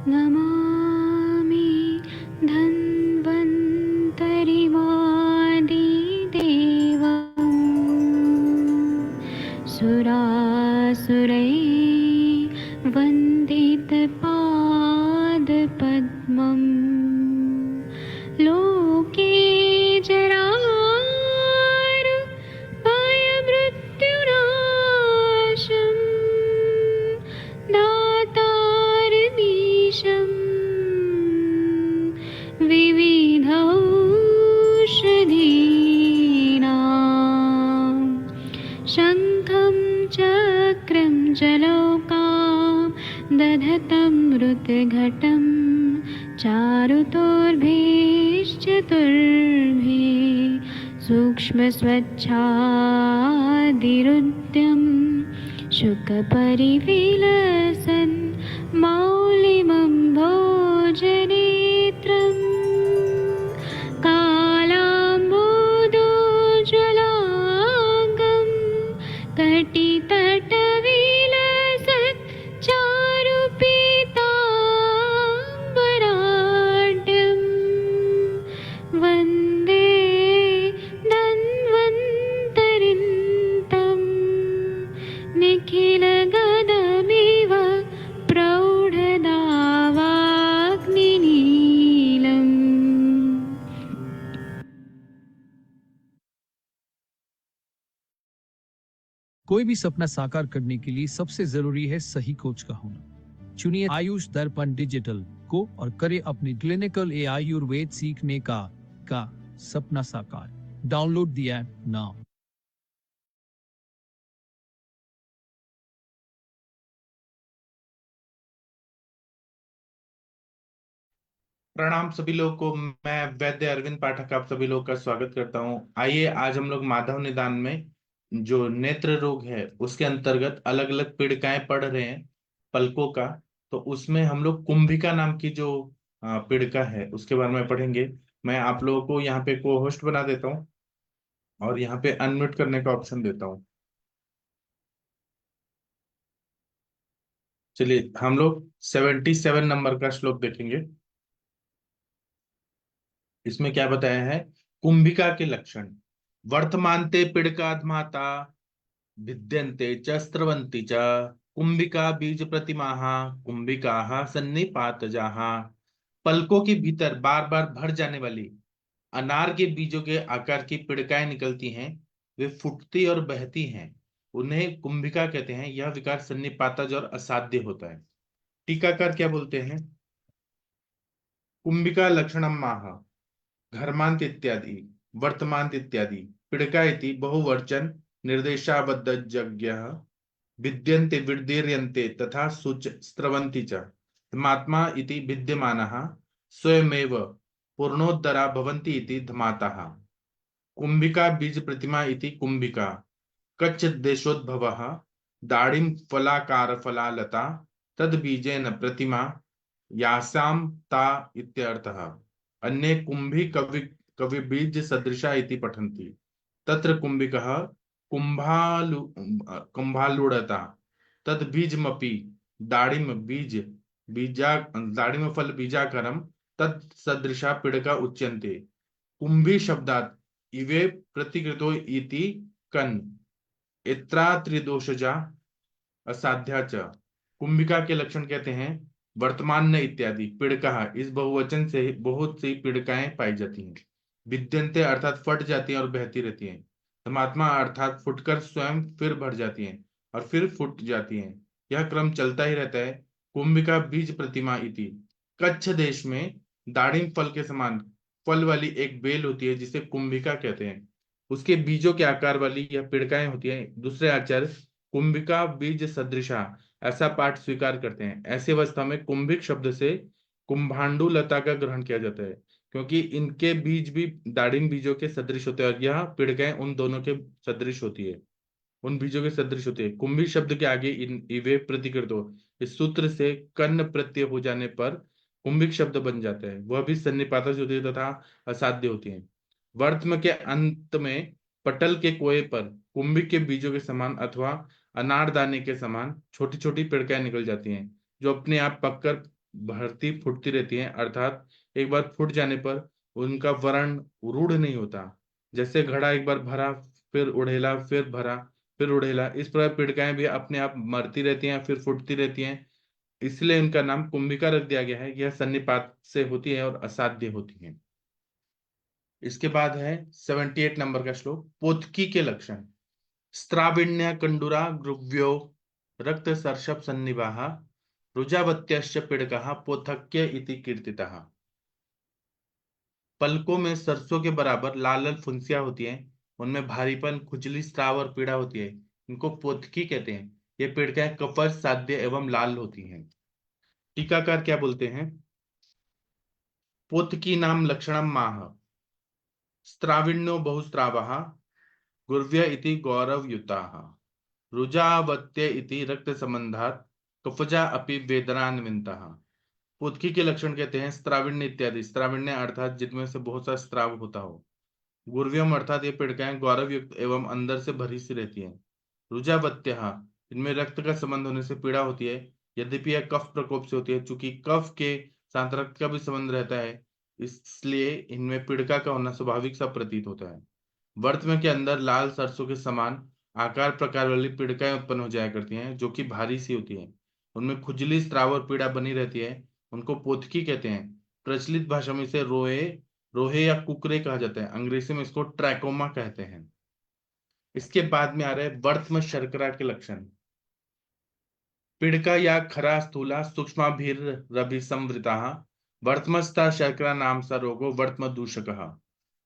नमामि धन्वन्तरिमादिदेवम् सुरासुरैः वन्दितपादपद्मम् लोके जरामृत्युनाशम् दातारमीशम् विविधौषधीनां शङ्खं चक्रं जलौकां दधतं मृतघटं चारुतोर्भिश्चतुर्भिः सूक्ष्मस्वच्छादिरुद्यं शुकपरिविलसन् मौलिमं भोजनेत्रम् कालाम्बोदोज्ज्वलाङ्गं कटितटविलसत् चारुपीताम्बराढ्यं वन्दे धन्वन्तरिन्तं निखिलगदमिव प्रौढदावाग्निनीलम्। कोई भी सपना साकार करने के लिए सबसे जरूरी है सही कोच का होना। चुनिए आयुष दर्पण डिजिटल को और करे अपने क्लिनिकल आयुर्वेद सीखने का सपना साकार। Download the app now. प्रणाम सभी लोगों को। मैं वैद्य अरविंद पाठक आप सभी लोगों का स्वागत करता हूं। आइए आज हम लोग माधव निदान में जो नेत्र रोग है उसके अंतर्गत अलग अलग पीड़िकाएं पढ़ रहे हैं पलकों का। तो उसमें हम लोग कुंभिका नाम की जो पीड़िका है उसके बारे में पढ़ेंगे। मैं आप लोगों को यहाँ पे को होस्ट बना देता हूँ और यहाँ पे अनम्यूट करने का ऑप्शन देता हूँ। चलिए हम लोग 77 नंबर का श्लोक देखेंगे। इसमें क्या बताया है? कुंभिका के लक्षण। वर्तमानते पीड़िकाधमाता भिद्यन्ते च स्रवन्ति च कुंभिका बीज प्रतिमाः कुंभिकाः सन्निपातजाः। पलकों के भीतर बार बार भर जाने वाली अनार के बीजों के आकार की पीड़िकाएं निकलती हैं। वे फूटती और बहती हैं, उन्हें कुंभिका कहते हैं। यह विकार सन्निपातज और असाध्य होता है। टीकाकार क्या बोलते हैं? कुंभिका लक्षणम माह घर्मांत इत्यादि वर्तमांत इत्यादि पीड़िका इति बहुवचन निर्देशाबद्धज्ञः विद्यन्ते विदीर्यन्ते तथा शुच स्रवन्ति च। धमात्मा इति विद्यमानः स्वयमेव पूर्णोद्धरा भवन्ति इति धमाताः। कुंभिका बीज प्रतिमा इति कुंभिका कच्छ देशोद्भवः दाड़िम फलाकार फलालता तद बीजेन प्रतिमा यासां ता इत्यर्थः। अन्ये कुंभी कवि बीज सदृशा इति पठन्ति। तत्र कुंभिकः कुंभालुड़ता तद बीजमपि दाड़िम दाड़िम फल बीजाकरम तत् सदृशा पीड़का उच्यन्ते। कुंभी शब्दात् इवे प्रतिकृतो इति कन इत्रा त्रिदोषजा असाध्या च। कुंभिका के लक्षण कहते हैं वर्तमान न इत्यादि पीड़का। इस बहुवचन से बहुत सी पीड़िकाएं पाई जाती हैं। विद्यन्ते अर्थात फट जाती हैं और बहती रहती हैं। धमात्मा अर्थात फुटकर स्वयं फिर भर जाती हैं और फिर फुट जाती हैं। यह क्रम चलता ही रहता है। कुंभिका बीज प्रतिमा इति कच्छ देश में दाड़िम फल के समान फल वाली एक बेल होती है जिसे कुंभिका कहते हैं। उसके बीजों के आकार वाली यह पीड़िकाएं होती हैं। दूसरे आचार्य कुंभिका बीज सदृशा ऐसा पाठ स्वीकार करते हैं। ऐसी अवस्था में कुंभिक शब्द से कुंभांडू लता का ग्रहण किया जाता है, क्योंकि इनके बीज भी दाड़िम बीजों के सदृश होते हैं और यह पीड़िकाएं उन दोनों के सदृश होती है, उन बीजों के सदृश होती है। कुंभी शब्द के आगे इन इवे प्रतिकृत हो इस सूत्र से कर्ण प्रत्यय हो जाने पर कुंभिक शब्द बन जाता है। वह भी सन्निपातज होती है तथा असाध्य होती है। वर्तम के अंत में पटल के कोए पर कुंभिक के बीजों के समान अथवा अनारदाने के समान छोटी छोटी पिड़काएं निकल जाती हैं, जो अपने आप पककर भरती फुटती रहती हैं, अर्थात एक बार फूट जाने पर उनका वर्ण रूढ़ नहीं होता। जैसे घड़ा एक बार भरा, फिर उड़ेला, फिर भरा, फिर उड़ेला, इस प्रकार पीड़िकाएं भी अपने आप मरती रहती हैं, फिर फूटती रहती हैं। इसलिए इनका नाम कुंभिका रख दिया गया है। यह सन्निपात से होती है और असाध्य होती है। इसके बाद है 78 नंबर का श्लोक, पोतकी के लक्षण। स्त्राविण्य कंडुरा ग्रुव्यो रक्त सर्षप सन्निवाह रुजावत्यश्च पीड़कः पोथक्य इति कीर्तितः। पलकों में सरसों के बराबर लाल लाल फुंसियां होती हैं, उनमें भारीपन, खुजली, स्राव और पीड़ा होती है, इनको पोतकी कहते हैं। ये पीड़िकाएं कफज, साध्य एवं लाल होती हैं। टीकाकार क्या बोलते हैं? पोतकी नाम लक्षणम माह स्त्राविण्यो बहुस्रावः गुर्व्य इति गौरवयुताः रुजावत्य इति रक्त संबंधात कफजा अपि वेदनान्वितः। पोतकी के लक्षण कहते हैं स्त्राविण्य इत्यादि। स्त्राविण्य अर्थात जिनमें से बहुत सा स्त्राव होता हो। गुर्व्यम अर्थात ये पीड़िकाएं गौरव युक्त एवं अंदर से भरी सी रहती हैं। रुजावत्य, इनमें रक्त का संबंध होने से पीड़ा होती है, यद्यपि यह कफ प्रकोप से होती है। चूंकि कफ के साथ रक्त का भी संबंध रहता है, इसलिए इनमें पीड़िका का होना स्वाभाविक सा प्रतीत होता है। वर्तमान के अंदर लाल सरसों के समान आकार प्रकार वाली पीड़िकाएं उत्पन्न हो जाया करती हैं, जो कि भारी सी होती हैं। उनमें खुजली, स्त्राव और पीड़ा बनी रहती है, उनको पोतकी कहते हैं। प्रचलित भाषा में इसे रोए रोहे या कुकरे कहा जाता है, अंग्रेजी में इसको ट्रैकोमा कहते हैं। इसके बाद में आ रहे वर्तम शर्करा के लक्षण। पीड़िका या खरा स्थूला सूक्ष्माभिरभिसंवृता वर्तमस्था शर्करा नाम सा रोगो वर्तम दूषक।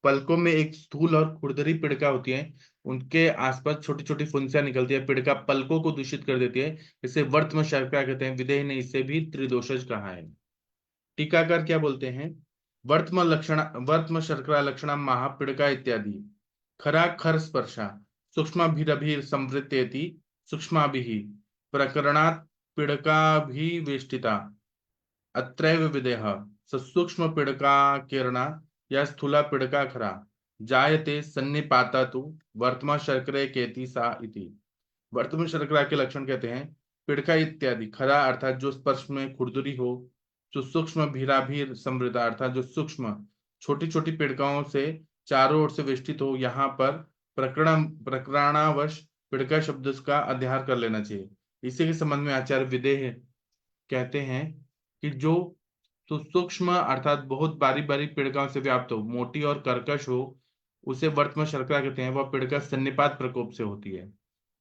पलकों में एक स्थूल और खुरदरी पीड़िका होती है, उनके आसपास छोटी छोटी फुंसियां निकलती है। पीड़िका पलकों को दूषित कर देती है, इसे वर्तम शर्करा कहते हैं। विदेह ने इसे भी त्रिदोषज कहा है। टीकाकार क्या बोलते हैं? वर्तम शर्करा लक्षण महा पीड़िका इत्यादि खरा खर स्पर्शा सूक्ष्माभिरभिर संवृत्तेति सूक्ष्माभिः प्रकरणात् पीड़काभिवेष्टिता अत्रैव विदेह सूक्ष्म पीड़का किरणा या स्थूला पीड़का खरा जायते सन्निपाता तु वर्तमान शर्करे केति सा इति। वर्तमान शर्करा के लक्षण कहते हैं पीड़का इत्यादि खरा अर्थात जो स्पर्श में खुरदुरी हो, जो सूक्ष्म भीराभीर समृद्धा अर्थात जो सूक्ष्म छोटी छोटी पीड़िकाओं से चारों ओर से वेष्टित हो। यहाँ पर प्रकरणावश पीड़िका शब्द का अध्यार कर लेना चाहिए। इसी के संबंध में आचार्य विदेह कहते हैं कि जो तो सूक्ष्म अर्थात बहुत बारी बारी पीड़िकाओं से व्याप्त हो, मोटी और कर्कश हो, उसे वर्तमान शर्करा कहते हैं। वह पीड़िका सन्निपात प्रकोप से होती है।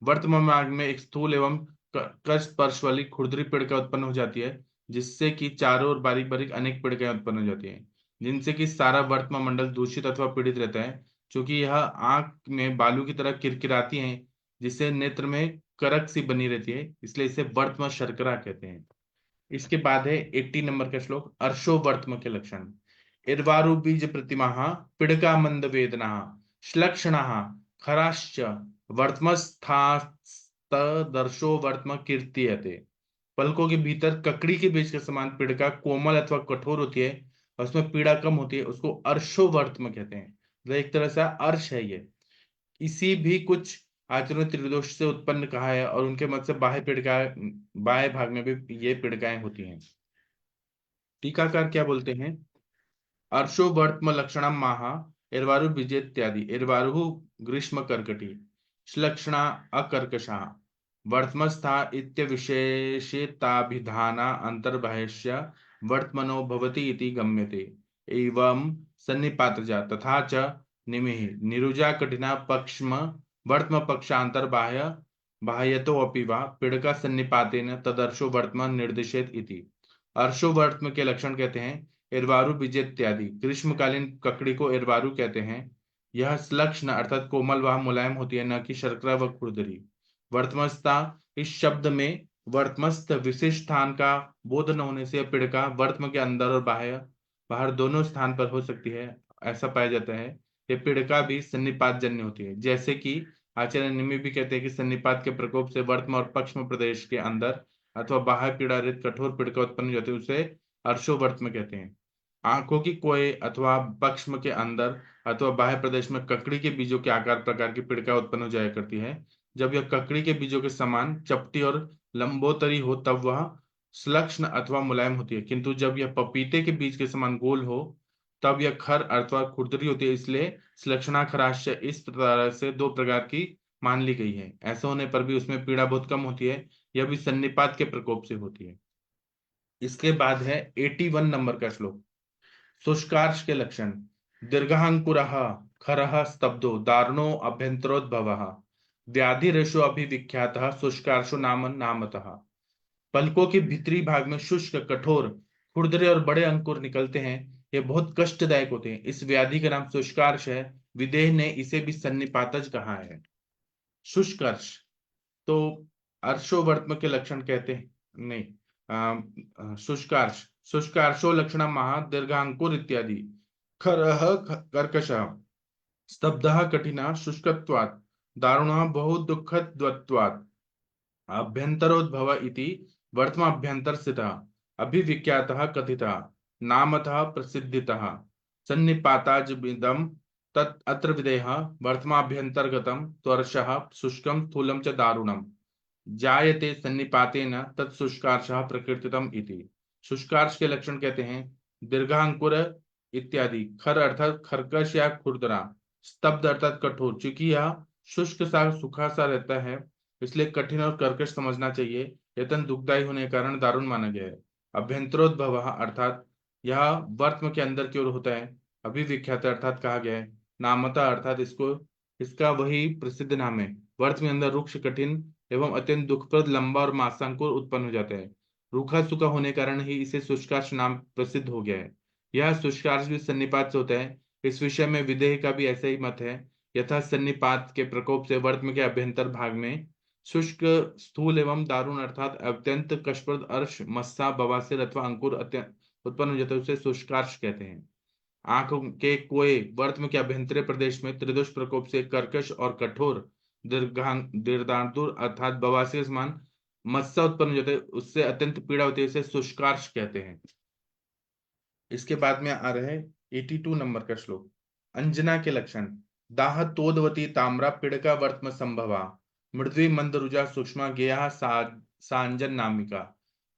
वर्तमान मार्ग में एक स्थूल एवं कर्कश स्पर्श वाली खुरदरी पीड़िका उत्पन्न हो जाती है, जिससे कि चारों ओर बारीक बारीक अनेक पीड़िकाएं उत्पन्न हो जाती हैं, जिनसे कि सारा वर्तमान मंडल दूषित अथवा पीड़ित रहता है। क्योंकि यह आंख में बालू की तरह किरकिराती हैं, जिससे नेत्र में करक सी बनी रहती है, इसलिए इसे वर्तमान शर्करा कहते हैं। इसके बाद है 80 नंबर का श्लोक, अर्शो वर्तम के लक्षण। इर्वारु बीज प्रतिमा पीड़का मंद वेदना श्लक्षणा खराश्च वर्तमस्थादर्शो वर्तम कीर्तियते। पलकों के भीतर ककड़ी के बीज के समान पीड़का कोमल अथवा कठोर होती है और उसमें पीड़ा कम होती है, उसको अर्शो वर्तम कहते हैं। तो एक तरह से अर्श है ये। इसी भी कुछ आचार्यों ने त्रिदोष से उत्पन्न कहा है और उनके मत से बाह्य पीड़िकाएं, बाह्य भाग में भी ये पीड़िकाएं होती हैं। टीकाकार क्या बोलते हैं? अर्शो वर्तम लक्षणम माहा इर्वारु बीजेत्यादि इर्वारु ग्रीष्म कर्कटी श्लक्षणा अकर्कशा वर्तमस्था इत्यविशेषेताभिधाना अंतर्बाह्यस्य वर्तमनो भवति इति गम्यते एवं सन्निपातजा तथा च निमिः निरुजा कठिना पक्षम वर्तम पक्षांतर बाह्य बाह्यतो अपि वा पीड़का सन्निपातेन तदर्शो वर्तमान निर्दिशेत इति। अर्शो वर्तम के लक्षण कहते हैं इर्वारु बीज इत्यादि। ग्रीष्मकालीन ककड़ी को इर्वारु कहते हैं। यह श्लक्षण अर्थात कोमल व मुलायम होती है, न कि शर्करा व खुरदरी। वर्तमस्था इस शब्द में वर्तमस्थ विशेष स्थान का बोध न होने से पीड़िका वर्तम के अंदर और बाहर दोनों स्थान पर हो सकती है, ऐसा पाया जाता है। यह पीड़िका भी सन्निपात जन्य होती है, जैसे कि आचार्य निमि भी कहते हैं कि सन्निपात के प्रकोप से वर्तम और पश्चिम प्रदेश के अंदर अथवा बाह्य पीड़ारित कठोर पीड़िका उत्पन्न होती है, उसे अर्शोवर्तम कहते हैं। आंखों की कोय अथवा पक्ष्म के अंदर अथवा बाह्य प्रदेश में ककड़ी के बीजों के आकार प्रकार की पीड़िका उत्पन्न हो जाया करती है। जब यह ककड़ी के बीजों के समान चपटी और लंबोतरी हो, तब वह श्लक्ष्ण अथवा मुलायम होती है, किंतु जब यह पपीते के बीज के समान गोल हो तब यह खर अथवा खुरदरी होती है। इसलिए श्लक्ष्णाखराश्य इस तरह से दो प्रकार की मान ली गई है। ऐसा होने पर भी उसमें पीड़ा बहुत कम होती है, यह भी सन्निपात के प्रकोप से होती है। इसके बाद है 81 नंबर का श्लोक। शुष्कार्ष के लक्षण। दीर्घांकुरः खरः स्तब्धो दारुणो अभ्यंतरोद्भवः व्याधिरेशो अभिविख्यातः शुष्कार्षो नाम नामतः। पलकों के भीतरी भाग में शुष्क, कठोर, खुरदरे और बड़े अंकुर निकलते हैं। ये बहुत कष्टदायक होते हैं। इस व्याधि का नाम शुष्कार्ष है। विदेह ने इसे भी सन्निपातज कहा है। शुष्कार्ष तो अर्शोवर्त्म के लक्षण कहते हैं, नहीं, शुष्कार्ष। शुष्कार्षो लक्षण महा दीर्घांकुर इत्यादि। खरः कर्कशः स्तब्धः कठिनः शुष्कत्वात् दारुणः बहु दुःखद्वत्वात् अभ्यंतरोद्भव इति वर्तमाभ्यंतर स्थितः अभिविख्यातः कथितः नामतः प्रसिद्धितः सन्निपाताजबिदं तत् अत्र विदेह वर्तमाभ्यंतर्गतम त्वर्षः शुष्कं स्थूलं च दारुणं जायते सन्निपातेन तत् शुष्कार्षः प्रकृतितम इति। शुष्कार्ष के लक्षण कहते हैं दीर्घांकुर इत्यादि। खर अर्थात खरकश या खुरदरा। स्तब्ध अर्थात कठोर। चूंकि यह शुष्क सा सूखा सा रहता है इसलिए कठिन और कर्कश समझना चाहिए। यतन दुखदायी होने के कारण दारुण माना गया है। अभ्यंतरोद्भव अर्थात यह वर्त्म के अंदर की ओर होता है। अभिविख्यात अर्थात कहा गया है। नामता अर्थात इसका वही प्रसिद्ध नाम है। वर्त में अंदर रुक्ष, कठिन एवं अत्यंत दुखप्रद, लंबा और मांसांकुर उत्पन्न हो जाता है। रूखा सूखा होने कारण ही इसे शुष्कार्ष नाम प्रसिद्ध हो गया है। यह शुष्कार्ष भी सन्निपात से होता है। इस विषय में विदेह का भी ऐसा ही मत है। यथा सन्निपात के प्रकोप से वर्त्म के अभ्यंतर भाग में शुष्क, स्थूल एवं दारुण अर्थात अत्यंत कष्टप्रद अर्श, मस्सा, बवासीर अथवा अंकुर उत्पन्न हो जाता है, उसे शुष्कार्ष कहते हैं। आंख के कोए वर्त्म के अभ्यंतरीय प्रदेश में त्रिदोष प्रकोप से कर्कश और कठोर दीर्घांतुर अर्थात बवासीर समान मस्सा उत्पन्न हो जाता है, उससे अत्यंत पीड़ा होती है, इसे शुष्कार्ष कहते हैं। इसके बाद में आ रहे 82 नंबर का श्लोक। अंजना के लक्षण। दाह तोदवती ताम्रा पिड़का वर्त्म संभवा मृद्वी मंदरुजा सूक्ष्म गेया सांजन नामिका।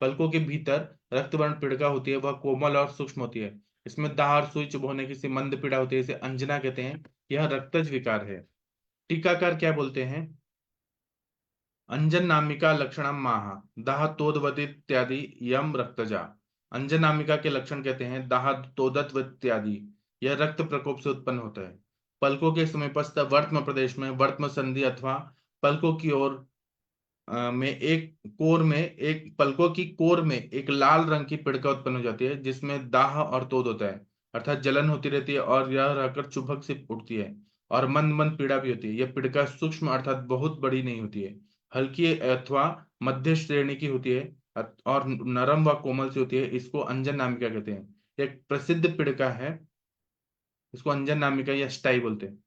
पलकों के भीतर रक्तवर्ण पिड़का होती है, वह कोमल और सूक्ष्म होती है। इसमें दाह और सुई चुभ होने की सी मंद पीड़ा होती है, इसे अंजना कहते हैं। यह रक्तज विकार है। टीकाकार क्या बोलते हैं? अंजन नामिका लक्षणम माह दाह तोदवती इत्यादि यम रक्तजा। अंजन नामिका के लक्षण कहते हैं दाह तोदत्व इत्यादि। यह रक्त प्रकोप से उत्पन्न होता है। पलकों के समीपस्थ वर्त्म प्रदेश में वर्त्म संधि अथवा पलकों की ओर पलकों की कोर में एक लाल रंग की पिड़का उत्पन्न हो जाती है, जिसमें दाह और तोद होता है अर्थात जलन होती रहती है और यह रहकर चुभक से उठती है और मंद मंद पीड़ा भी होती है। यह पिड़का सूक्ष्म अर्थात बहुत बड़ी नहीं होती है, हल्की अथवा मध्य श्रेणी की होती है और नरम व कोमल सी होती है। इसको अंजन नामिका कहते हैं। एक प्रसिद्ध पिड़का है, इसको अंजन नामिका या स्टाई बोलते हैं।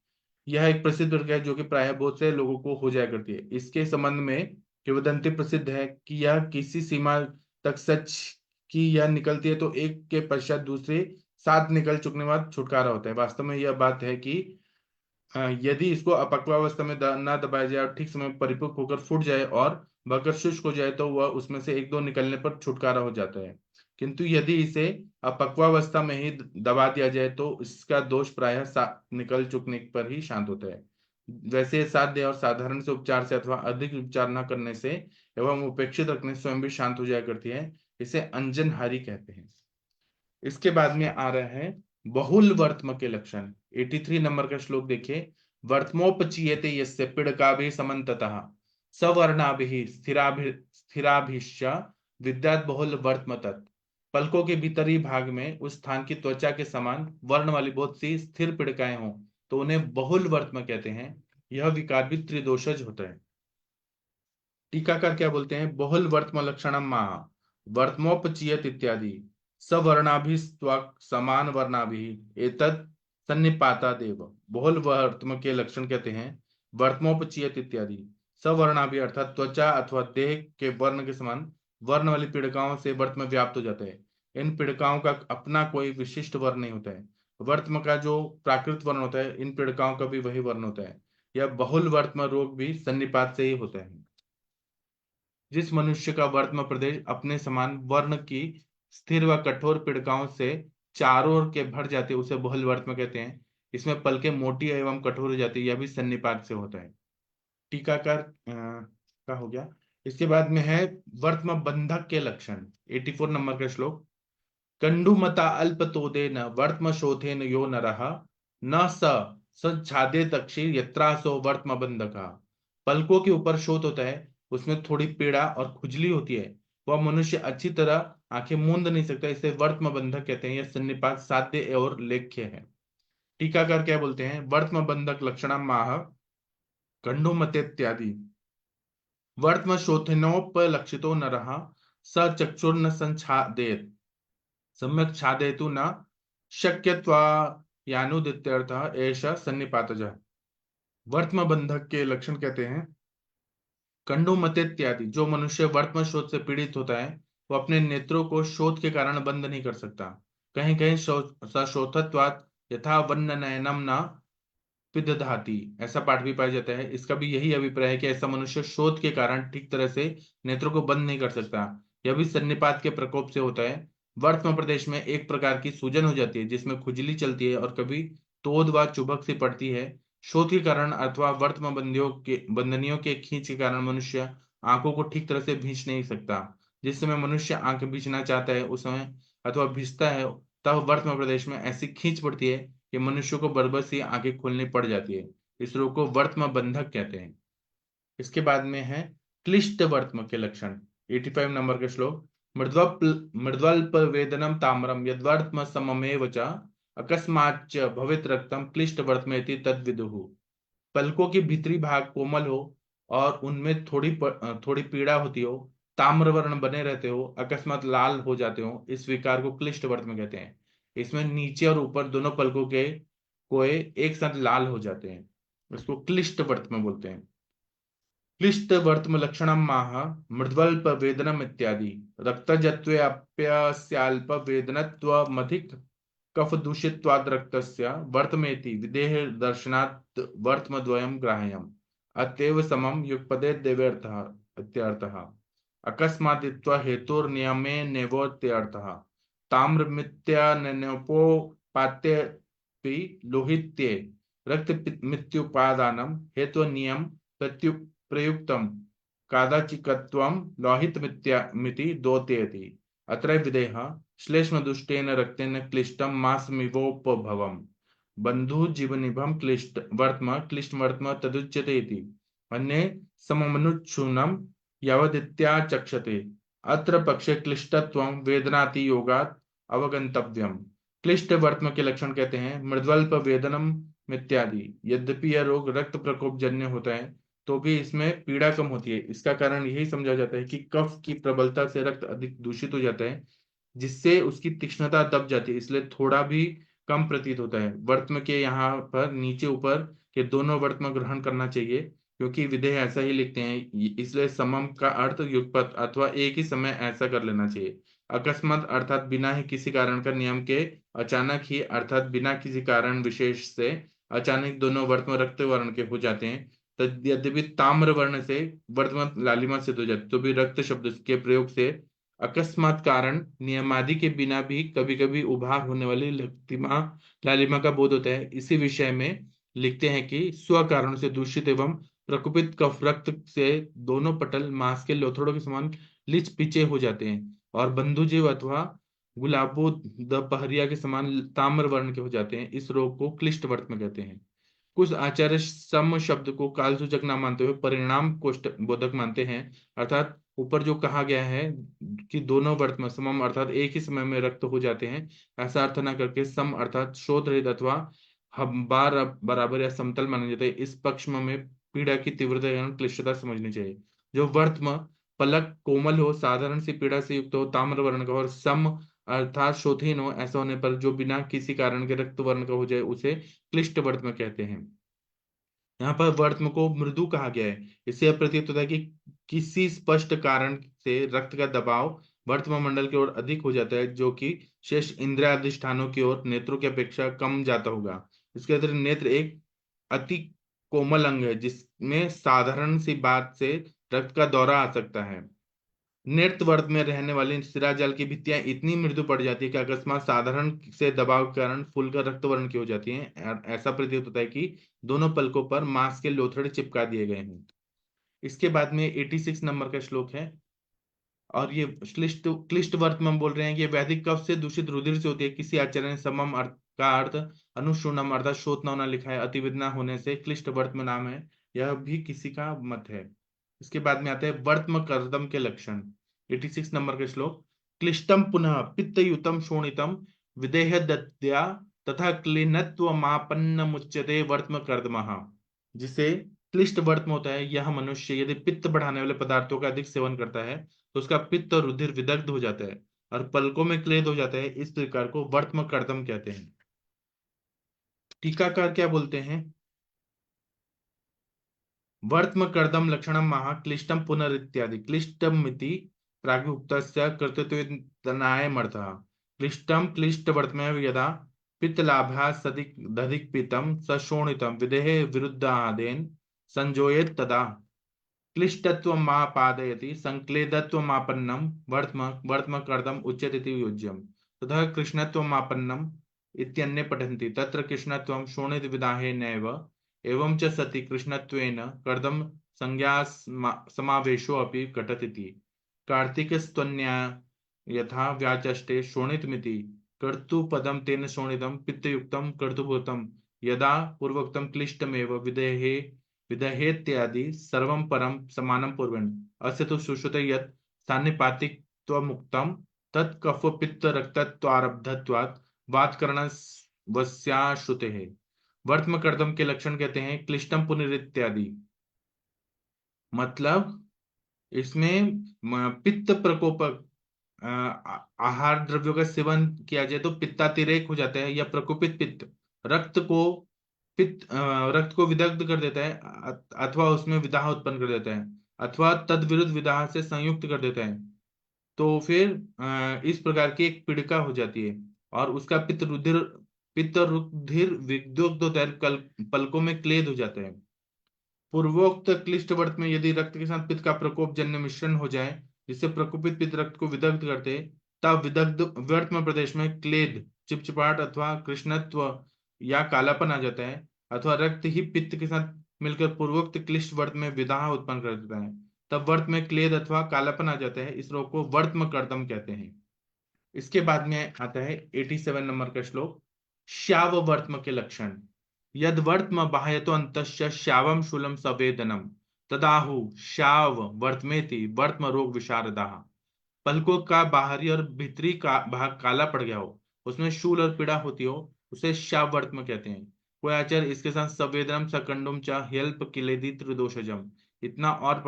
यह एक प्रसिद्ध पिड़का है जो कि प्रायः बहुत से लोगों को हो जाया करती है। इसके संबंध में किंवदंती प्रसिद्ध है कि यह किसी सीमा तक सच की यह निकलती है तो एक के पश्चात दूसरे 7 निकल चुकने के बाद छुटकारा होता है। वास्तव में यह बात है कि यदि इसको अपक्वावस्था में न दबाया जाए और ठीक समय परिपक्व होकर फूट जाए और बगर शुष्क हो जाए तो वह उसमें से 1-2 निकलने पर छुटकारा हो जाता है। किंतु यदि इसे अपक्वावस्था में ही दबा दिया जाए तो इसका दोष प्रायः निकल चुकने पर ही शांत होता है। वैसे साध्य और साधारण से उपचार से अथवा अधिक उपचार न करने से एवं उपेक्षित रखने से स्वयं भी शांत हो जाया करती है। इसे अंजनहारी कहते हैं। इसके बाद में आ रहा है बहुल वर्त्म के लक्षण। 83 नंबर का श्लोक देखिए। वर्त्मोपचीयते यस्य पिड़काभिः समन्ततः सवर्णाभिः स्थिराभिश्च विद्यात् बहुल वर्त्म तत्। पलकों के भीतरी भाग में उस स्थान की त्वचा के समान वर्ण वाली बहुत सी स्थिर पिड़काएं हों तो उन्हें बहुल वर्त्म कहते हैं। यह विकार भी त्रिदोषज होता है। टीकाकार क्या बोलते हैं? बहुल वर्त्म लक्षणम माह वर्त्मोपचीयत इत्यादि सवर्णाभिस्त्वक समान वर्णाभिः एतत् सन्निपातादेव। बहुल वर्त्म के लक्षण कहते हैं वर्त्मोपचीयत इत्यादि सवर्णाभि अर्थात त्वचा अथवा देह के वर्ण के समान वर्ण वाली पीड़िकाओं से वर्त्म व्याप्त हो जाता है। इन पीड़िकाओं का अपना कोई विशिष्ट वर्ण नहीं होता है। वर्त्म का जो प्राकृत वर्ण होता है इन पीड़िकाओं का भी वही वर्ण होता है। यह बहुल वर्त्म रोग भी सन्निपात से ही होता है। जिस मनुष्य का वर्त्म प्रदेश अपने समान वर्ण की स्थिर व कठोर पीड़िकाओं से चारों ओर के भर जाते हैं उसे बहुलवर्त्म कहते हैं। इसमें पलकें मोटी एवं कठोर हो जाती है, यह भी सन्निपात से होता है। टीकाकार का हो गया। इसके बाद में है वर्त्म बंधक के लक्षण, 84 नंबर का श्लोक। कंडुमता अल्पतोदेन वर्त्म शोथेन यो नरः न सच्छादे तक्षी यत्रासो वर्त्म बंधका। पलकों के ऊपर शोथ होता है, उसमें थोड़ी पीड़ा और खुजली होती है, वह मनुष्य अच्छी तरह आंखें मूंद नहीं सकता, इसे वर्त्म बंधक कहते हैं। यह सन्निपात साध्य और लेख्य है। टीकाकार क्या बोलते हैं? वर्त्म बंधक लक्षणा माह कंडुमतेत्यादि वर्त्म शोथनोपलक्षितो नरः स चक्षुर्न संछादेत सम्यक छादयतु न शक्यत्वायानुदित्यर्थः एष सन्निपातजः। वर्त्म बंधक के लक्षण कहते हैं कंडुमते इत्यादि। जो मनुष्य वर्त्म शोथ से पीड़ित होता है वो अपने नेत्रों को शोथ के कारण बंद नहीं कर सकता। कहीं कहीं सशोथत्वात् यथा वन्न नयनम न पिदधाति, ऐसा पाठ भी पाया जाता है। इसका भी यही अभिप्राय है कि ऐसा मनुष्य शोथ के कारण ठीक तरह से नेत्रों को बंद नहीं कर सकता। यह भी सन्निपात के प्रकोप से होता है। वर्त्म प्रदेश में एक प्रकार की सूजन हो जाती है जिसमें खुजली चलती है और कभी तोद व चुभक सी पड़ती है। शोथ के कारण अथवा वर्त्म बंधनियों के खींच के कारण मनुष्य आंखों को ठीक तरह से भींच नहीं सकता। जिस समय मनुष्य आंख भींचना चाहता है उस समय अथवा भींचता है तब वर्त्म प्रदेश में ऐसी खींच पड़ती है कि मनुष्य को बरबस ही आंखें खोलनी पड़ जाती है। इस रोग को वर्त्म बंधक कहते हैं। इसके बाद में है क्लिष्ट वर्त्म के लक्षण, 85 नंबर के श्लोक। मृद्वल्प वेदनम ताम्रम यद्वर्त्म सममेव च अकस्माच्च भवेत् रक्तम क्लिष्ट वर्त्मेति तद विदुः। पलकों की भीतरी भाग कोमल हो और उनमें थोड़ी पीड़ा होती हो, ताम्रवर्ण बने रहते हो, अकस्मात लाल हो जाते हो, इस विकार को क्लिष्ट वर्त्म कहते हैं। इसमें नीचे और ऊपर दोनों पलकों के कोए एक साथ लाल हो जाते हैं, इसको क्लिष्ट वर्त्म बोलते हैं। क्लिष्ट वर्त्म लक्षणम माह मृद्वल्प वेदनम इत्यादि रक्तजत्वेऽप्यस्याल्प वेदनत्वमधिक कफ दूषित्वाद रक्तस्य वर्त्मेति विदेह दर्शनात् वर्त्मद्वयं ग्राह्यम् अतएव समम युगपदे देवेर्थः इत्यर्थः। अकस्मादित्व हेतुर्नियमेनेवोत्यर्थः। ताम्रमित्याननोपोपात्यपि लोहित्ये रक्तमित्युपादानं हेतु नियम प्रयुक्तम कादाचिकत्वं लोहितमिति दोत्येति। अत्र विदेह श्लेष्मदुष्टेन रक्तेन क्लिष्टम मासमिवोपभवम् बंधु जीवनिभम क्लिष्ट वर्त्म तदुच्यते इति। अन्ये सममनुच्छूनम यावदित्याचक्षते अत्र पक्षे क्लिष्टत्वं वेदनाति योगात् अवगंतव्यम्। क्लिष्ट वर्त्म के लक्षण कहते हैं मृद्वल्प वेदनम इत्यादि। यद्यपि यह रोग रक्त प्रकोप जन्य होता है तो भी इसमें पीड़ा कम होती है। इसका कारण यही समझा जाता है कि कफ की प्रबलता से रक्त अधिक दूषित हो जाता है जिससे उसकी तीक्ष्णता दब जाती है, इसलिए थोड़ा भी कम प्रतीत होता है। वर्त्म के यहाँ पर नीचे ऊपर के दोनों वर्त्म ग्रहण करना चाहिए क्योंकि विदेह ऐसा ही लिखते हैं, इसलिए समम का अर्थ युगपत अथवा एक ही समय ऐसा कर लेना चाहिए। अकस्मात अर्थात बिना ही किसी कारण का, नियम के अचानक ही अर्थात बिना किसी कारण विशेष से अचानक दोनों वर्त्म रक्त वर्ण के हो जाते हैं। यद्यपि ताम्र वर्ण से वर्तमान लालिमा सिद्ध हो जाती तो भी रक्त शब्द के प्रयोग से अकस्मात कारण नियमादि के बिना भी कभी कभी उभार होने वाली लालिमा का बोध होता है। इसी विषय में लिखते हैं कि स्व कारण से दूषित एवं प्रकुपित कफ रक्त से दोनों पटल मांस के लोथड़ों के समान लिच पिचे हो जाते हैं और बंधुजीव अथवा गुलाबो दपहरिया के समान ताम्र वर्ण के हो जाते हैं। इस रोग को क्लिष्ट वर्त्म कहते हैं। कुछ आचार्य सम शब्द को कालसूचक न मानते हुए परिणाम कोष्ठ बोधक मानते हैं, अर्थात ऊपर जो कहा गया है कि दोनों वर्त्म समम अर्थात एक ही समय में रक्त हो जाते हैं, ऐसा अर्थ न करके सम अर्थात शोध रहित अथवा बार बराबर या समतल माने जाते हैं। इस पक्ष में पीड़ा की तीव्रता एवं क्लिष्टता समझनी चाहिए। जो वर्त्म पलक कोमल हो, साधारण सी पीड़ा से युक्त हो, ताम्र वर्ण का और सम अर्थात शोधहीन हो, ऐसा होने पर जो बिना किसी कारण के रक्त वर्ण का हो जाए उसे क्लिष्ट वर्त्म कहते हैं। यहाँ पर वर्त्म को मृदु कहा गया है, इससे यह प्रतीत होता है कि किसी स्पष्ट कारण से रक्त का दबाव वर्त्म मंडल की ओर अधिक हो जाता है जो कि शेष इंद्रियाधिष्ठानों की ओर नेत्रों की अपेक्षा कम जाता होगा। इसके अतिरिक्त नेत्र एक अति कोमल अंग है जिसमें साधारण सी बात से रक्त का दौरा आ सकता है। नृत्य वर्त में रहने वाली शिराजाल की भित्तियां इतनी मृदु पड़ जाती है कि अकस्मात साधारण से दबाव के कारण फूलकर रक्त वर्ण की हो जाती हैं। ऐसा प्रतीत होता है कि दोनों पलकों पर मांस के लोथड़े चिपका दिए गए हैं। इसके बाद में 86 नंबर का श्लोक है, और ये क्लिष्ट क्लिष्ट वर्त में हम बोल रहे हैं कि ये वैदिक कफ से दूषित रुधिर से होती है। किसी आचार्य ने समम अर्थ का अर्थ अनुशूनम अर्थात शोथ न होना लिखा है। अतिवेदना होने से क्लिष्ट वर्त में नाम है, यह भी किसी का मत है। इसके बाद में आते हैं वर्तम कर्दम के लक्षण। 86 नंबर का श्लोक, क्लिष्टम पुनः पित्तयुतम शोणितम विदेह दत्या तथा क्लीनत्व मापन्न मुच्यते वर्तम कर्दमः। जिसे क्लिष्ट वर्त में होता है, यह मनुष्य यदि पित्त बढ़ाने वाले पदार्थों का अधिक सेवन करता है तो उसका पित्त और रुधिर विदग्ध हो जाता है और पलकों में क्लेद हो जाता है। इस प्रकार को वर्तम कर्दम कहते हैं। टीकाकार क्या बोलते हैं, वर्तम कर्दम लक्षणम महा क्लिष्टम पुनरित्यादि क्लिष्टम मिति प्रागुक्तस्य कर्तृत्वनायमर्थः। क्लिष्टम क्लिष्ट वर्तम यदा पित्तलाभात् सदिक दधिक पित्तम सशोणितम विदेह विरुद्धादेन संजोयेत तदा क्लिष्टत्वमापादयति संक्लेदत्वमापन्नं वर्त्म कर्दम उच्यते इति योज्यम्। ततः कृष्णत्वमापन्नम् इत्यन्ये पठन्ति तत्र कृष्णत्वं शोणितविदाहेनैव एवं च सति कृष्णत्वेन कर्दम संज्ञा समावेशो अपि घटति इति। कार्तिकस्त्वन्या यथा व्याचष्टे शोणितमिति कर्तुपदं तेन शोणितं पित्तयुक्तं कर्तुभूतं यदा पूर्वोक्तं क्लिष्टमेव विदेहे विदहेत्यादि सर्वं परम समानं पूर्वेण अस्य तु सुश्रुते यत् सान्निपातिकत्वमुक्तं तत् कफ पित्त रक्तत्वारब्धत्वात् वातकरणवस्याश्रुतेः। वर्तम कर्दम के लक्षण कहते हैं क्लिष्टम पुनरित्यादि, मतलब इसमें पित्त प्रकोपक आहार द्रव्यों का सेवन किया जाए तो पित्तातिरेक हो जाता है, या प्रकोपित पित्त रक्त को विदग्ध कर देता है अथवा उसमें विदाह उत्पन्न कर देता है अथवा तद विरुद्ध विदाह से संयुक्त कर देता है। तो फिर इस प्रकार की एक पीड़िका हो जाती है और उसका पित्त रुधिर विदग्ध होता है, पलकों में क्लेद हो जाता है। पूर्वोक्त क्लिष्ट वर्त में यदि रक्त के साथ पित्त का प्रकोप जन्य मिश्रण हो जाए जिससे प्रकोपित पित्त रक्त को विदग्ध करते, तब विदग्ध वर्तमान प्रदेश में क्लेद चिपचिपाहट अथवा कृष्णत्व या कालापन आ जाता है, अथवा रक्त ही पित्त के साथ मिलकर पूर्वोक्त क्लिष्ट वर्त में विदाह उत्पन्न कर देता है, तब वर्त में क्लेद अथवा कालापन आ जाता है। इस रोग को वर्तम कर्दम कहते हैं। इसके बाद में आता है 87 नंबर का श्लोक, श्याव वर्तम के लक्षण। यद वर्तम बाह्यतो अंतश्च श्यावम शूलम सवेदनम तदाहु श्याव वर्तमेति वर्तम रोग विशारदाः। पलकों का बाहरी और भीतरी का भाग काला पड़ गया हो, उसमें शूल और पीड़ा होती हो, उसे श्याव वर्तम कहते हैं। कोई आचार्य इसके साथ सवेदनम सकंडुम च ह्यल्प किलेदि त्रिदोषजम इतना और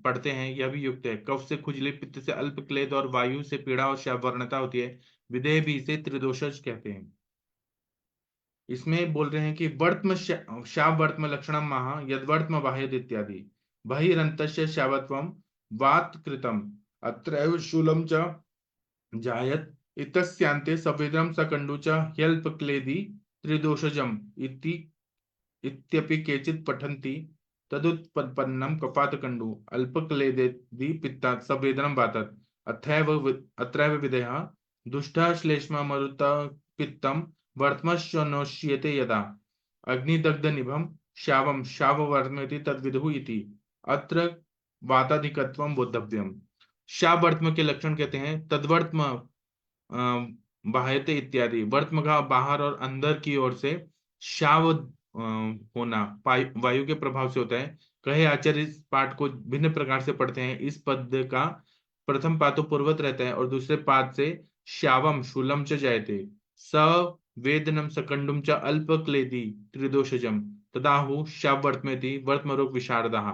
पढ़ते हैं, यह भी युक्त है। कफ से खुजली, पित्त से अल्प क्लेद और वायु से पीड़ा और श्यावर्णता होती है, विदेह भी इसे त्रिदोषज कहते हैं। इसमें बोल रहे हैं कि वर्तम श्याव वर्तम लक्षणम महा यद वर्तम बाह्यद इत्यादि बहिरंतस्य श्यावत्वम वातकृतम अत्रैव शूलम च जायत इतस्यांते सवेदनम सकंडु च ह्यल्प क्लेदि त्रिदोषजम इति इत्यपि केचित् पठन्ति तदुत्पन्नम कपातकंडु अल्पक्लेदेदि पित्तात् सवेदनम वातत् अत्रैव विदेह दुष्टः श्लेष्मा मरुत पित्तम वर्तमश्चनोष्यते यदा अग्निदग्ध निभम श्यावम श्याववर्तमेति तद्विदुः इति अत्र वाताधिकत्वम बोद्धव्यम। श्यावर्तम के लक्षण कहते हैं तद्वर्तम बाह्यते इत्यादि, वर्तम का बाहर और अंदर की ओर से श्याव होना वायु के प्रभाव से होता है। कहे आचार्य इस पाठ को भिन्न प्रकार से पढ़ते हैं। इस पद का प्रथम पाद तो पूर्वत रहता है और दूसरे पाद से श्यावम शूलम च जायते स वेदनम सकंडुम च अल्प क्लेदी त्रिदोषजम तदाहु श्यावर्तमेति वर्तम रोग विशारदाः।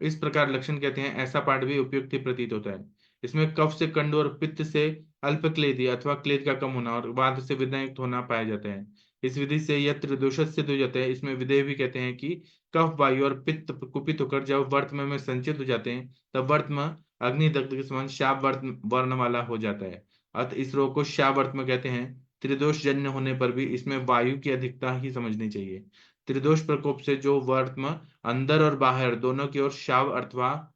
इस प्रकार लक्षण कहते हैं। ऐसा पाठ भी उपयुक्त प्रतीत होता है। इसमें कफ से कंड और पित्त से अल्प क्लेदी अथवा क्लेद का कम होना और वात से विदयुक्त होना पाया जाता है। इस विधि से यह त्रिदोष सिद्ध हो जाता है। इसमें विदेह भी कहते हैं कि कफ वायु और पित्त कुपित होकर जब वर्तम में संचित हो जाते हैं तब वर्तम अग्निदग्ध के समान श्याव वर्ण वाला हो जाता है। अतः इस रोग को श्यावर्तम कहते हैं। त्रिदोष जन्य होने पर भी इसमें वायु की अधिकता ही समझनी चाहिए। त्रिदोष प्रकोप से जो वर्तम अंदर और बाहर दोनों की ओर श्याव अथवा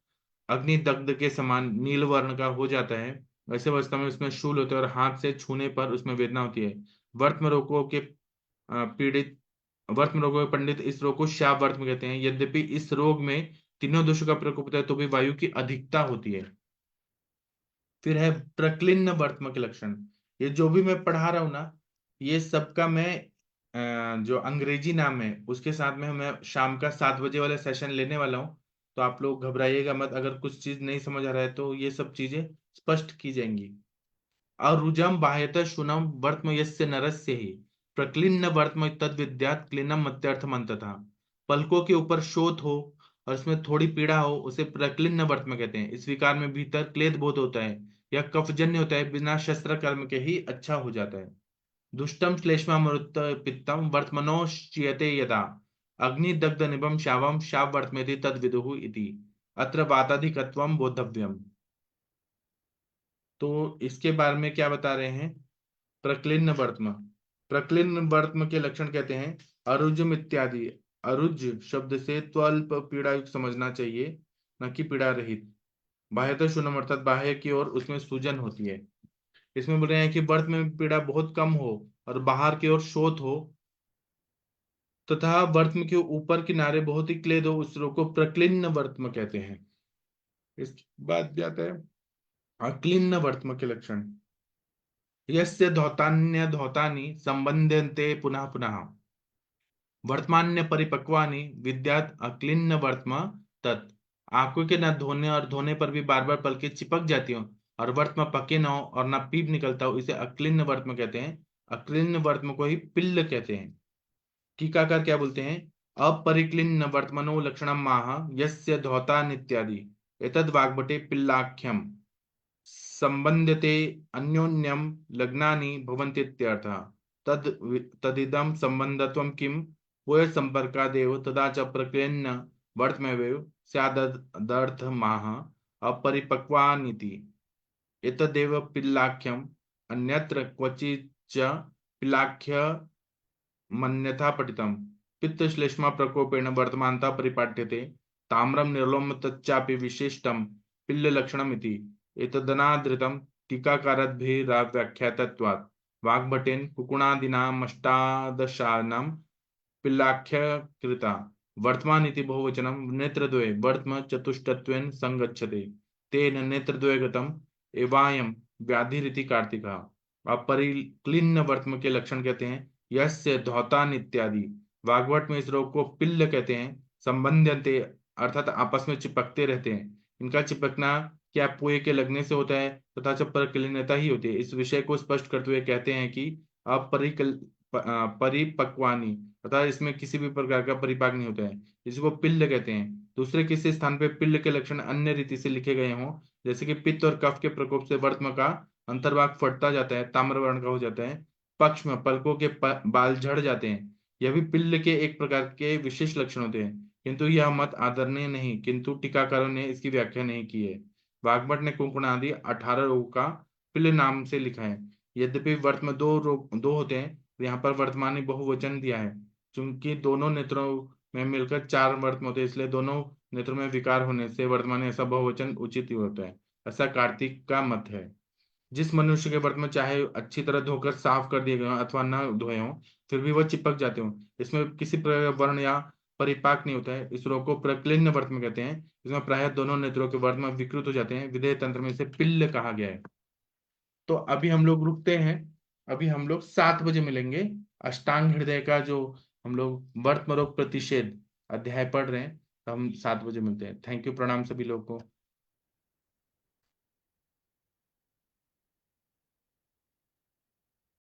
अग्निदग्ध के समान नील वर्ण का हो जाता है। ऐसे अवस्था में उसमें शूल होता है और हाथ से छूने पर उसमें वेदना होती है। वर्त में रोगों के पीड़ित वर्त में रोगों के पंडित इस रोग को श्याप वर्त में कहते हैं। यद्यपि इस रोग में तीनों दोषों का प्रकोप होता है तो भी वायु की अधिकता होती है। फिर है प्रक्लिन्न वर्तम के लक्षण। ये जो भी मैं पढ़ा रहा हूं ना, ये सबका मैं जो अंग्रेजी नाम है उसके साथ में मैं शाम का 7 बजे वाला सेशन लेने वाला हूँ। तो आप लोग घबराइएगा मत, अगर कुछ चीज नहीं समझ आ रहा है तो ये सब चीजें स्पष्ट की जाएंगी। अरुजम बाह्यतः शूनम वर्तम यस्य नरस्य ही प्रक्लिन्न वर्तम तद विद्यात क्लीनम मत्यर्थम अंततः। पलकों के ऊपर शोथ हो और उसमें थोड़ी पीड़ा हो उसे प्रक्लिन्न वर्तम कहते हैं। इस विकार में भीतर क्लेद बोध होता है या कफजन्य होता है, बिना शस्त्र कर्म के ही अच्छा हो जाता है। दुष्टम श्लेष्मा मरुत पित्तम वर्तमनोश्चियते यदा अग्निदग्ध निभम शावम शाव वर्तमेति तद विदुः इति अत्र वाताधिकत्वम बोधव्यम। तो इसके बारे में क्या बता रहे हैं? प्रक्लिन्न वर्त्म। प्रक्लिन्न वर्त्म के लक्षण कहते हैं अरुजम इत्यादि। अरुज शब्द से त्वल्प पीड़ा युक्त समझना चाहिए, न कि पीड़ा रहित। बाह्यतः शून्यम अर्थात बाह्य की ओर उसमें सूजन होती है। इसमें बोल रहे हैं कि वर्त में पीड़ा बहुत कम हो और बाहर की ओर शोथ हो तथा वर्त्म के ऊपर किनारे बहुत ही क्लेद हो, उस रोग को प्रक्लिन्न वर्त्म कहते हैं। इसके बाद जाता है अक्लिन्न वर्त्म के लक्षण। यस्य धौतान्य धौतानि संबंध्यन्ते पुनः पुनः वर्तमान्य परिपक्वानि विद्यात अक्लिन्न वर्तम तत्। आंखों के न धोने और धोने पर भी बार बार पलकें चिपक जाती हो और वर्तम पके न हो और न पीप निकलता हो, इसे अक्लिन्न वर्तम कहते हैं। अक्लिन्न वर्तम को ही पिल्ल कहते हैं। टीकाकार क्या बोलते हैं? अपरिक्लिन्न वर्तमनो लक्षणम माह यस्य धौतान इत्यादि एतद् वाग्भटे पिल्लाख्यम संबंध्यते अन्योन्यम लग्नानि भवन्तीत्यर्थः। तदिदं संबंधत्वं किं वोय संपर्कादेव तदा च प्रक्लिन्न वर्तमेवेव स्यादर्थमाह अपरिपक्वानिति। एतदेव पिल्लाख्यम अन्यत्र क्वचिच्च पिल्लाख्य मन्यथा पठितम्। पित्तश्लेष्मा प्रकोपेण वर्तमानता परिपाट्यते ताम्रम निर्लोम तच्चापि विशिष्टम पिल्ल लक्षणम इति। एतदनादृतम टीकाकारद्भिर्व्याख्यातत्वात् वाग्भटेन कुकुणादीनामष्टादशानां पिल्लाख्य कृता। वर्तमान इति बहुवचनं नेत्रद्वये वर्तम चतुष्टत्वेन संगच्छते तेन नेत्रद्वये गतम् एवायं व्याधिरिति कार्तिकः। अपरिक्लिन्न वर्तम के लक्षण कहते हैं यस्य धौतान इत्यादि। वाग्भट में इस रोग को पिल्ल कहते हैं। संबंध्यन्ते अर्थात आपस में चिपकते रहते हैं। इनका चिपकना क्या पुए के लगने से होता है तथा प्रक्लिन्नता ही होती है। इस विषय को स्पष्ट करते हुए कहते हैं कि परिपक्वानी अर्थात इसमें किसी भी प्रकार का परिपाक नहीं होता है, इसको पिल्ल कहते हैं। दूसरे किसी स्थान पे पिल्ल के लक्षण अन्य रीति से लिखे गए हों, जैसे कि पित्त और कफ के प्रकोप से वर्तम का अंतर्भाग फटता जाता है, ताम्र वर्ण का हो जाता है। पक्ष में पलकों के बाल झड़ जाते हैं, यह भी पिल्ल के एक प्रकार के विशेष लक्षण होते हैं, किंतु यह मत आदरणीय नहीं, किंतु टीकाकारों ने इसकी व्याख्या नहीं की है। वाग्भट ने कुंकुण आदि 18 रोग का पिल्ल नाम से लिखा है। यद्यपि वर्त में दो होते हैं, यहाँ पर वर्तमानी बहुवचन दिया है। चूंकि दोनों नेत्रों में मिलकर 4 वर्तम होते हैं, इसलिए दोनों नेत्रों में विकार होने से वर्तमान ऐसा बहुवचन उचित ही होता है, ऐसा कार्तिक का मत है। जिस मनुष्य के वर्त में चाहे अच्छी तरह धोकर साफ कर दिए गए हों अथवा न धोए हों, फिर भी वह चिपक जाते हों, इसमें किसी वर्ण या परिपाक नहीं होता है, इस रोग को प्रक्लिन्न वर्त में कहते हैं। इसमें प्रायः दोनों नेत्रों के वर्त में विकृत हो जाते हैं, विधेय तंत्र में इसे पिल्ल कहा गया है। तो अभी हम लोग रुकते हैं, अभी हम लोग 7 बजे मिलेंगे। अष्टांग हृदय का जो हम लोग वर्त रोग प्रतिषेध अध्याय पढ़ रहे हैं, तो हम 7 बजे मिलते हैं। थैंक यू, प्रणाम सभी लोग को।